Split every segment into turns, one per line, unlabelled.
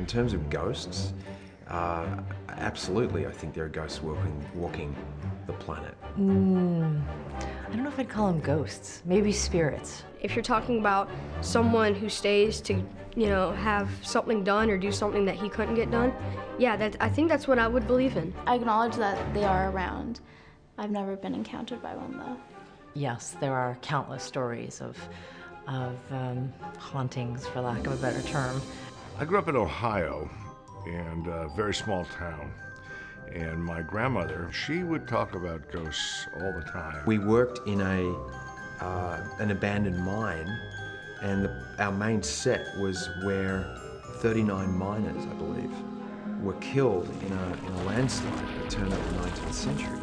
In terms of ghosts, absolutely, I think there are ghosts walking the planet.
I don't know if I'd call them ghosts. Maybe spirits.
If you're talking about someone who stays to, you know, have something done or do something that he couldn't get done, yeah, I think that's what I would believe in.
I acknowledge that they are around. I've never been encountered by one, though.
Yes, there are countless stories of hauntings, for lack of a better term.
I grew up in Ohio, and a very small town. And my grandmother, she would talk about ghosts all the time.
We worked in an abandoned mine, and our main set was where 39 miners, I believe, were killed in a landslide that turned up in the 19th century.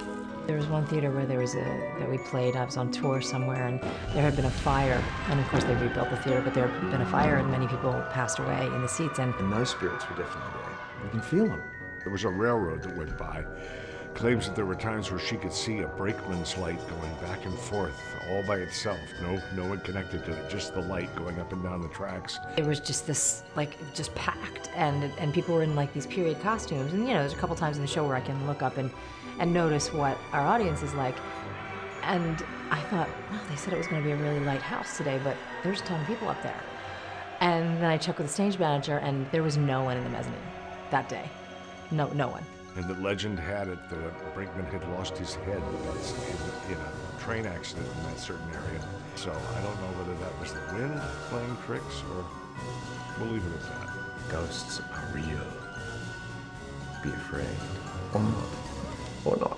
There was one theater where that we played. I was on tour somewhere, and there had been a fire. And of course, they rebuilt the theater, but there had been a fire, and many people passed away in the seats. And
those spirits were definitely there. You can feel them.
There was a railroad that went by. Claims that there were times where she could see a brakeman's light going back and forth all by itself. No one connected to it, just the light going up and down the tracks.
It was just this, like, just packed, and people were in like these period costumes. And you know, there's a couple times in the show where I can look up and notice what our audience is like. And I thought, oh, they said it was going to be a really light house today, but there's a ton of people up there. And then I checked with the stage manager, and there was no one in the mezzanine that day. No one.
And the legend had it that Brinkman had lost his head in a train accident in that certain area. So I don't know whether that was the wind playing tricks, or we'll leave it at that.
Ghosts are real. Be afraid. Or not. Or not.